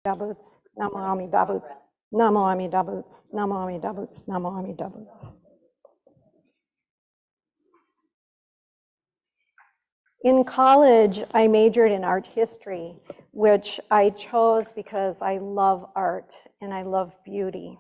Boots, Namo Amida Boots, Namo Amida Boots, Namo Amida Boots, Namo Amida Boots. In college, I majored in art history, which I chose because I love art and I love beauty.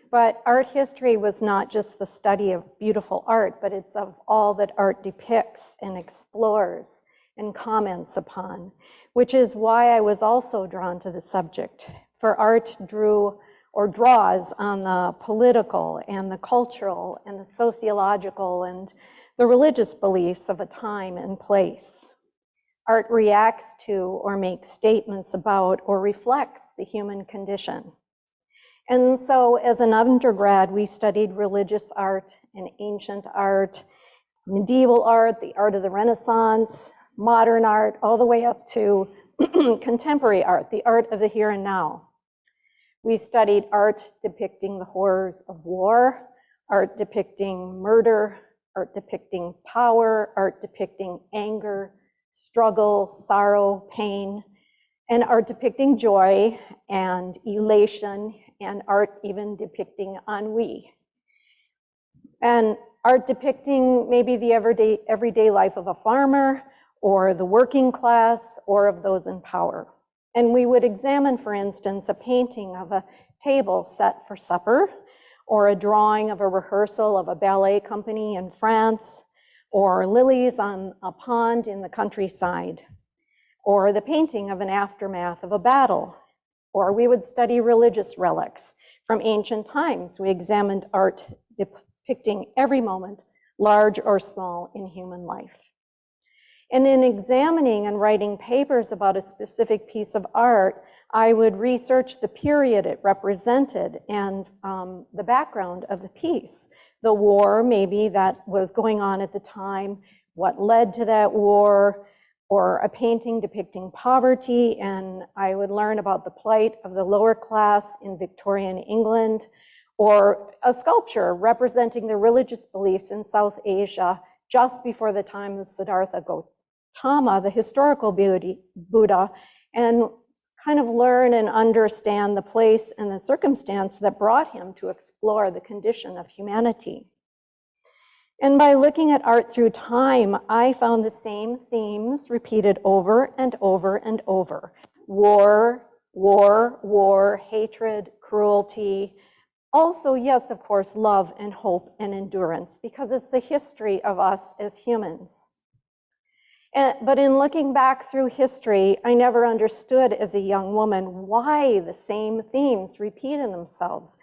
But art history was not just the study of beautiful art, but it's of all that art depicts and explores and comments upon, which is why I was also drawn to the subject. For art drew or draws on the political and the cultural and the sociological and the religious beliefs of a time and place. Art reacts to or makes statements about or reflects the human condition. And so as an undergrad, we studied religious art and ancient art, medieval art, the art of the Renaissance, modern art, all the way up to contemporary art, the art of the here and now. We studied art depicting the horrors of war, art depicting murder, art depicting power, art depicting anger, struggle, sorrow, pain, and art depicting joy and elation, and art even depicting ennui. And art depicting maybe the everyday life of a farmer, or the working class, or of those in power. And we would examine, for instance, a painting of a table set for supper, or a drawing of a rehearsal of a ballet company in France, or lilies on a pond in the countryside, or the painting of an aftermath of a battle. Or we would study religious relics from ancient times. We examined art depicting every moment, large or small, in human life. And in examining and writing papers about a specific piece of art, I would research the period it represented and the background of the piece. The war, maybe, that was going on at the time, what led to that war, or a painting depicting poverty, and I would learn about the plight of the lower class in Victorian England, or a sculpture representing the religious beliefs in South Asia just before the time of Siddhartha Gautama, the historical Buddha, and kind of learn and understand the place and the circumstance that brought him to explore the condition of humanity. And by looking at art through time, I found the same themes repeated over and over and over. War, war, war, hatred, cruelty. Also, yes, of course, love and hope and endurance, because it's the history of us as humans. But in looking back through history, I never understood as a young woman why the same themes repeated themselves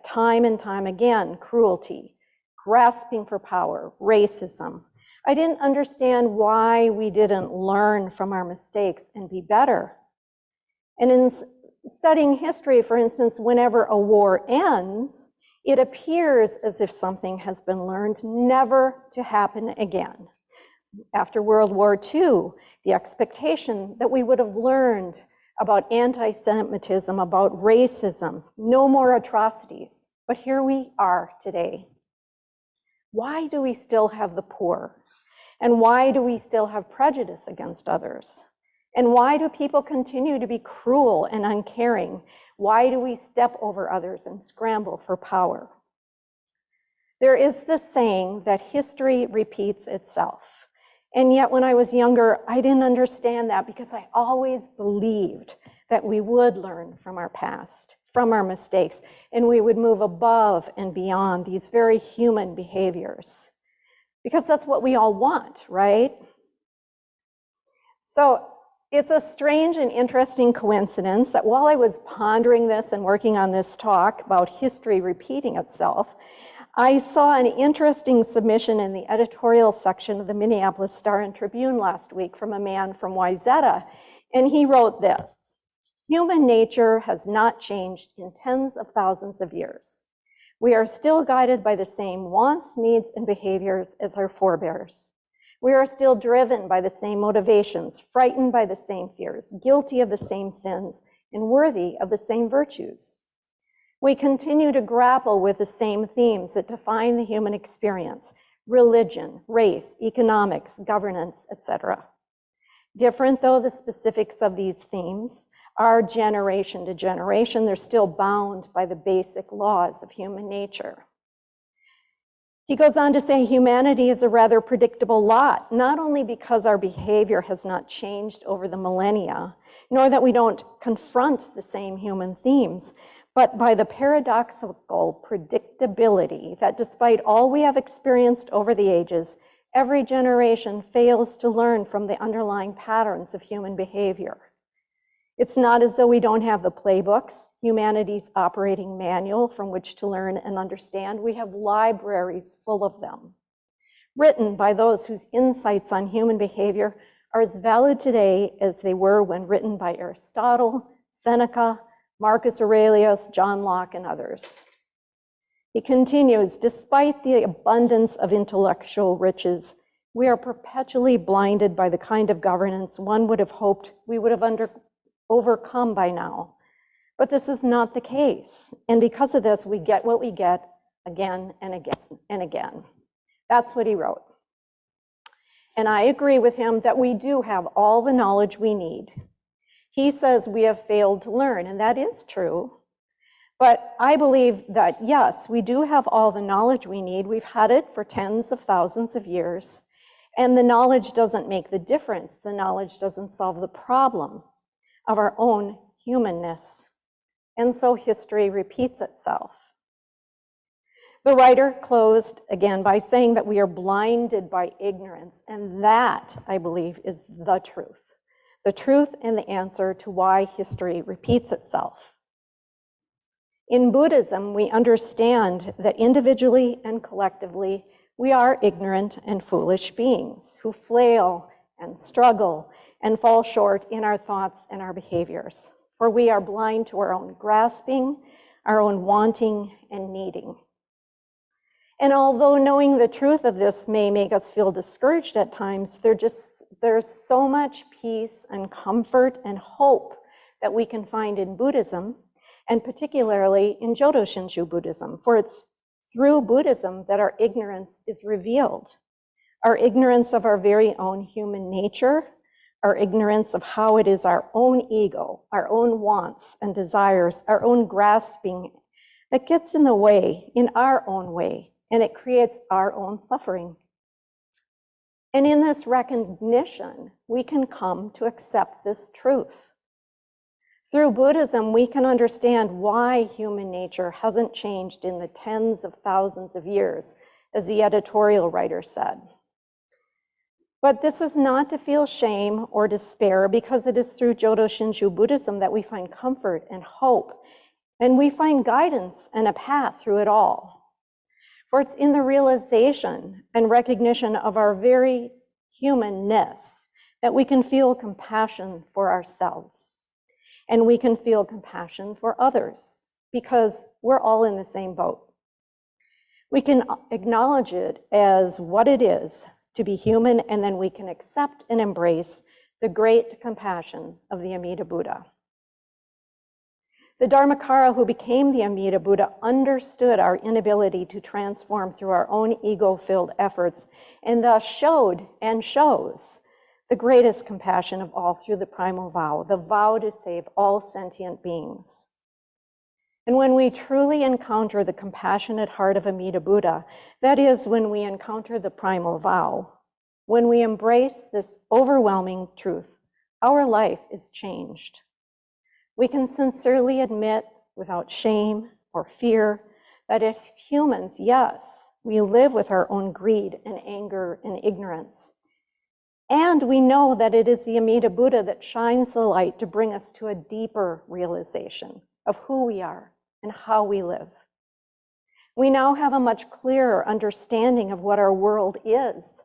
time and time again. Cruelty, grasping for power, racism. I didn't understand why we didn't learn from our mistakes and be better. And in studying history, for instance, whenever a war ends, it appears as if something has been learned never to happen again. After World War II, the expectation that we would have learned about anti-Semitism, about racism, no more atrocities. But here we are today. Why do we still have the poor? And why do we still have prejudice against others? And why do people continue to be cruel and uncaring? Why do we step over others and scramble for power? There is this saying that history repeats itself. And yet when I was younger, I didn't understand that because I always believed that we would learn from our past, from our mistakes, and we would move above and beyond these very human behaviors. Because that's what we all want, right? So it's a strange and interesting coincidence that while I was pondering this and working on this talk about history repeating itself, I saw an interesting submission in the editorial section of the Minneapolis Star and Tribune last week from a man from Wayzata, and he wrote this: "Human nature has not changed in tens of thousands of years. We are still guided by the same wants, needs, and behaviors as our forebears. We are still driven by the same motivations, frightened by the same fears, guilty of the same sins, and worthy of the same virtues. We continue to grapple with the same themes that define the human experience: religion, race, economics, governance, etc. Different though the specifics of these themes, are generation to generation. They're still bound by the basic laws of human nature. He goes on to say humanity is a rather predictable lot, not only because our behavior has not changed over the millennia, nor that we don't confront the same human themes, but by the paradoxical predictability that despite all we have experienced over the ages, every generation fails to learn from the underlying patterns of human behavior. It's not as though we don't have the playbooks, humanity's operating manual from which to learn and understand. We have libraries full of them, written by those whose insights on human behavior are as valid today as they were when written by Aristotle, Seneca, Marcus Aurelius, John Locke, and others. He continues, despite the abundance of intellectual riches, we are perpetually blinded by the kind of governance one would have hoped we would have overcome by now. But this is not the case. And because of this, we get what we get again and again and again. That's what he wrote. And I agree with him that we do have all the knowledge we need. He says we have failed to learn, and that is true. But I believe that, yes, we do have all the knowledge we need. We've had it for tens of thousands of years. And the knowledge doesn't make the difference. The knowledge doesn't solve the problem of our own humanness. And so history repeats itself. The writer closed again by saying that we are blinded by ignorance, and that, I believe, is the truth and the answer to why history repeats itself. In Buddhism, we understand that individually and collectively, we are ignorant and foolish beings who flail and struggle and fall short in our thoughts and our behaviors. For we are blind to our own grasping, our own wanting and needing. And although knowing the truth of this may make us feel discouraged at times, there's so much peace and comfort and hope that we can find in Buddhism, and particularly in Jodo Shinshu Buddhism, for it's through Buddhism that our ignorance is revealed. Our ignorance of our very own human nature, our ignorance of how it is our own ego, our own wants and desires, our own grasping that gets in the way, in our own way, and it creates our own suffering. And in this recognition, we can come to accept this truth. Through Buddhism, we can understand why human nature hasn't changed in the tens of thousands of years, as the editorial writer said. But this is not to feel shame or despair, because it is through Jodo Shinshu Buddhism that we find comfort and hope, and we find guidance and a path through it all. For it's in the realization and recognition of our very humanness that we can feel compassion for ourselves, and we can feel compassion for others, because we're all in the same boat. We can acknowledge it as what it is to be human, and then we can accept and embrace the great compassion of the Amida Buddha. The Dharmakara who became the Amida Buddha understood our inability to transform through our own ego-filled efforts, and thus showed and shows the greatest compassion of all through the primal vow, the vow to save all sentient beings. And when we truly encounter the compassionate heart of Amida Buddha, that is, when we encounter the primal vow, when we embrace this overwhelming truth, our life is changed. We can sincerely admit, without shame or fear, that as humans, yes, we live with our own greed and anger and ignorance. And we know that it is the Amida Buddha that shines the light to bring us to a deeper realization of who we are and how we live. We now have a much clearer understanding of what our world is.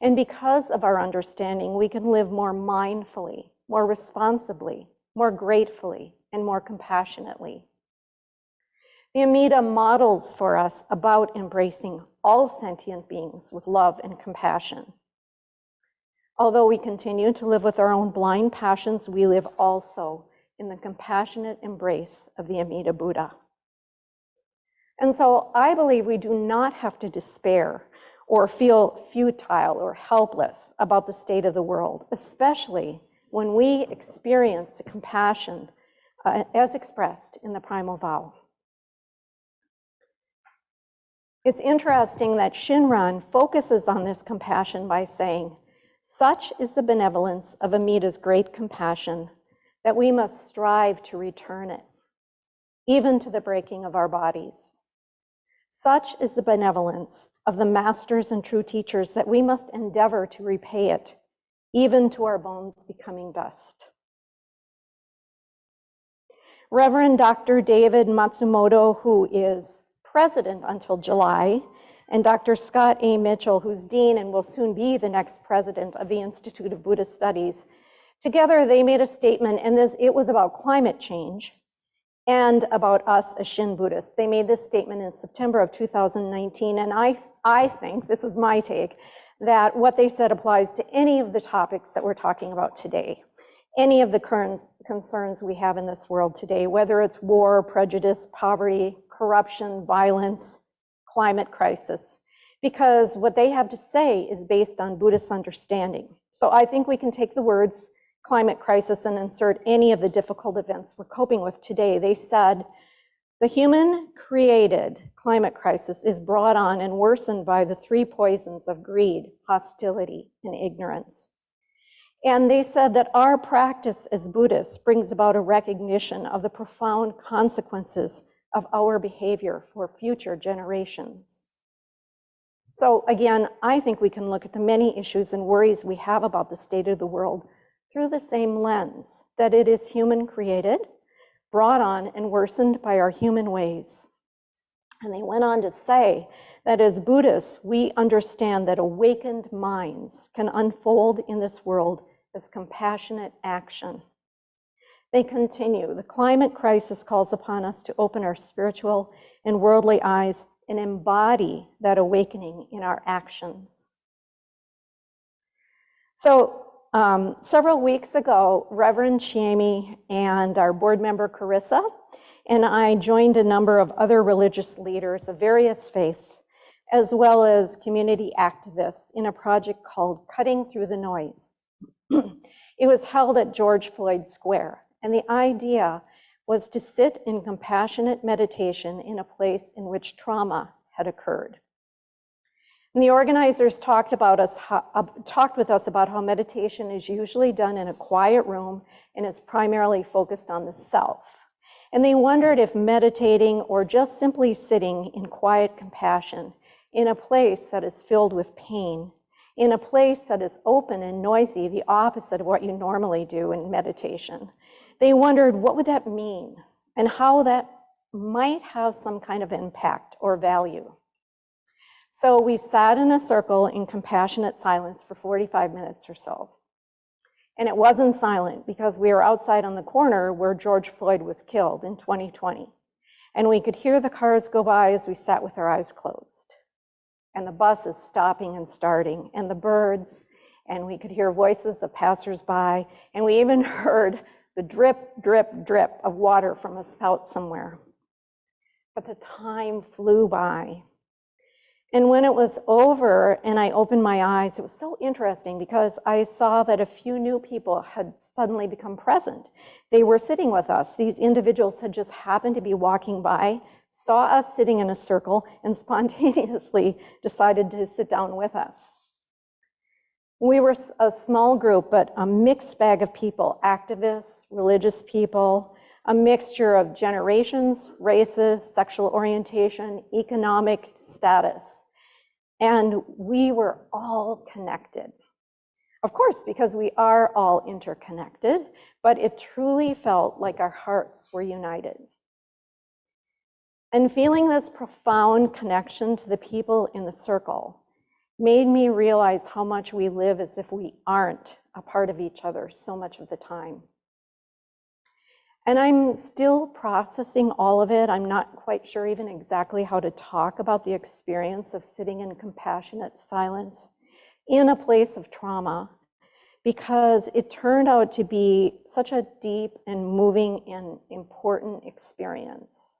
And because of our understanding, we can live more mindfully, more responsibly, more gratefully, and more compassionately. The Amida models for us about embracing all sentient beings with love and compassion. Although we continue to live with our own blind passions, we live also in the compassionate embrace of the Amida Buddha. And so I believe we do not have to despair or feel futile or helpless about the state of the world, especially when we experience the compassion as expressed in the primal vow. It's interesting that Shinran focuses on this compassion by saying, "Such is the benevolence of Amita's great compassion that we must strive to return it, even to the breaking of our bodies. Such is the benevolence of the masters and true teachers that we must endeavor to repay it, even to our bones becoming dust." Reverend Dr. David Matsumoto, who is president until July, and Dr. Scott A. Mitchell, who's dean and will soon be the next president of the Institute of Buddhist Studies, together they made a statement, and it was about climate change and about us as Shin Buddhists. They made this statement in September of 2019, and I think, this is my take, that what they said applies to any of the topics that we're talking about today, any of the current concerns we have in this world today, whether it's war, prejudice, poverty, corruption, violence, climate crisis, because what they have to say is based on Buddhist understanding. So I think we can take the words climate crisis and insert any of the difficult events we're coping with today. They said, the human-created climate crisis is brought on and worsened by the three poisons of greed, hostility, and ignorance. And they said that our practice as Buddhists brings about a recognition of the profound consequences of our behavior for future generations. So again, I think we can look at the many issues and worries we have about the state of the world through the same lens, that it is human-created, brought on and worsened by our human ways. And they went on to say that as Buddhists, we understand that awakened minds can unfold in this world as compassionate action. They continue, the climate crisis calls upon us to open our spiritual and worldly eyes and embody that awakening in our actions. So several weeks ago, Reverend Chiemi and our board member Carissa and I joined a number of other religious leaders of various faiths, as well as community activists in a project called Cutting Through the Noise. It was held at George Floyd Square, and the idea was to sit in compassionate meditation in a place in which trauma had occurred. And the organizers talked with us about how meditation is usually done in a quiet room and is primarily focused on the self. And they wondered if meditating or just simply sitting in quiet compassion in a place that is filled with pain, in a place that is open and noisy, the opposite of what you normally do in meditation. They wondered what would that mean and how that might have some kind of impact or value. So we sat in a circle in compassionate silence for 45 minutes or so. And it wasn't silent because we were outside on the corner where George Floyd was killed in 2020. And we could hear the cars go by as we sat with our eyes closed. And the buses stopping and starting, and the birds, and we could hear voices of passersby, and we even heard the drip, drip, drip of water from a spout somewhere. But the time flew by. And when it was over and I opened my eyes, it was so interesting because I saw that a few new people had suddenly become present. They were sitting with us. These individuals had just happened to be walking by, saw us sitting in a circle, and spontaneously decided to sit down with us. We were a small group, but a mixed bag of people, activists, religious people, a mixture of generations, races, sexual orientation, economic status. And we were all connected. Of course, because we are all interconnected, but it truly felt like our hearts were united. And feeling this profound connection to the people in the circle made me realize how much we live as if we aren't a part of each other so much of the time. And I'm still processing all of it. I'm not quite sure even exactly how to talk about the experience of sitting in compassionate silence in a place of trauma, because it turned out to be such a deep and moving and important experience.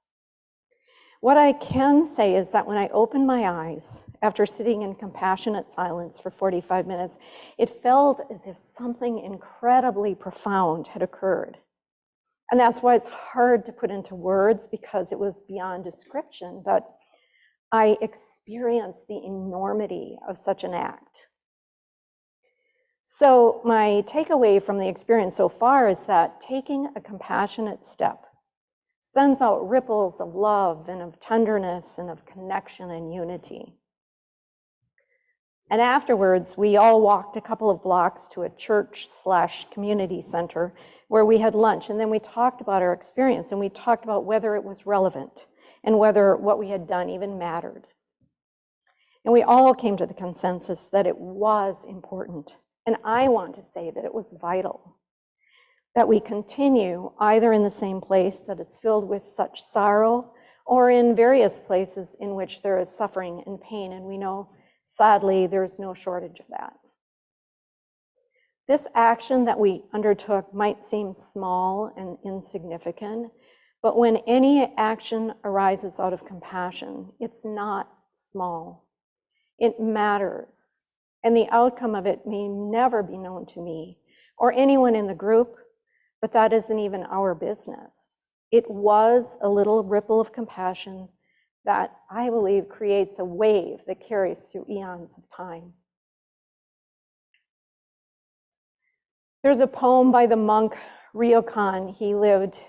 What I can say is that when I opened my eyes, after sitting in compassionate silence for 45 minutes, it felt as if something incredibly profound had occurred. And that's why it's hard to put into words, because it was beyond description, but I experienced the enormity of such an act. So my takeaway from the experience so far is that taking a compassionate step sends out ripples of love and of tenderness and of connection and unity. And afterwards, we all walked a couple of blocks to a church/community center where we had lunch, and then we talked about our experience, and we talked about whether it was relevant and whether what we had done even mattered. And we all came to the consensus that it was important, and I want to say that it was vital, that we continue either in the same place that is filled with such sorrow, or in various places in which there is suffering and pain, and we know, sadly, there's no shortage of that. This action that we undertook might seem small and insignificant, but when any action arises out of compassion, it's not small. It matters, and the outcome of it may never be known to me or anyone in the group, but that isn't even our business. It was a little ripple of compassion that I believe creates a wave that carries through eons of time. There's a poem by the monk Ryokan. He lived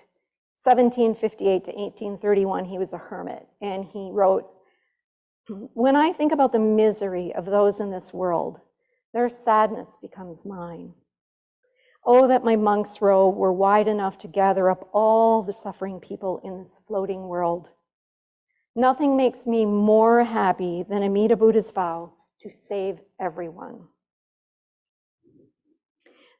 1758 to 1831. He was a hermit, and he wrote, "When I think about the misery of those in this world, their sadness becomes mine. Oh, that my monk's robe were wide enough to gather up all the suffering people in this floating world. Nothing makes me more happy than Amida Buddha's vow to save everyone."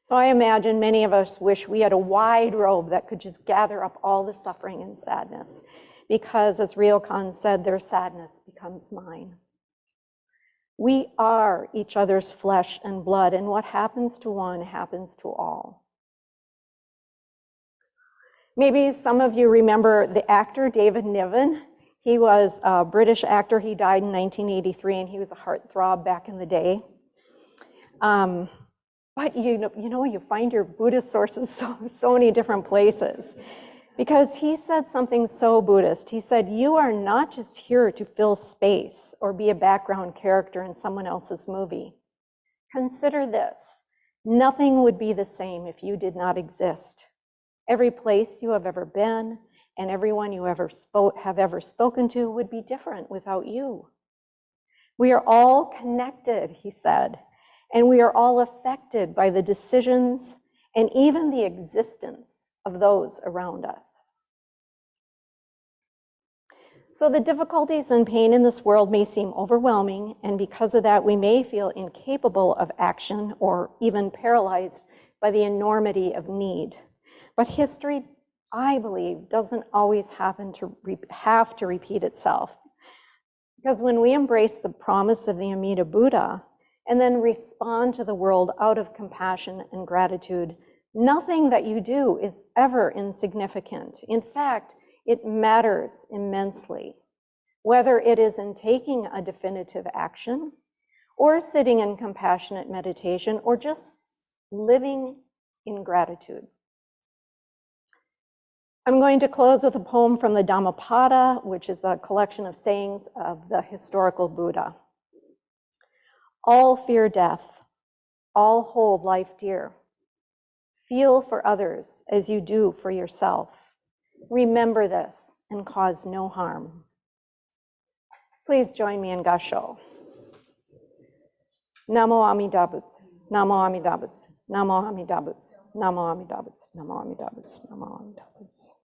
So I imagine many of us wish we had a wide robe that could just gather up all the suffering and sadness, because as Ryokan said, their sadness becomes mine. We are each other's flesh and blood, and what happens to one happens to all. Maybe some of you remember the actor David Niven. He was a British actor. He died in 1983, and he was a heartthrob back in the day. But you find your Buddhist sources so many different places, because he said something so Buddhist. He said, "You are not just here to fill space or be a background character in someone else's movie. Consider this: nothing would be the same if you did not exist. Every place you have ever been and everyone you have ever spoken to would be different without you. We are all connected," he said, "and we are all affected by the decisions and even the existence of those around us." So the difficulties and pain in this world may seem overwhelming, and because of that, we may feel incapable of action or even paralyzed by the enormity of need. But history, I believe, doesn't always have to repeat itself. Because when we embrace the promise of the Amida Buddha and then respond to the world out of compassion and gratitude, nothing that you do is ever insignificant. In fact, it matters immensely, whether it is in taking a definitive action or sitting in compassionate meditation or just living in gratitude. I'm going to close with a poem from the Dhammapada, which is a collection of sayings of the historical Buddha. "All fear death, all hold life dear. Feel for others as you do for yourself. Remember this and cause no harm." Please join me in Gasho. Namo Amida Butsu, Namo Amida Butsu, Namo Amida Butsu, Namo Amida Butsu, Namo Amida Butsu, Namo Amida Butsu.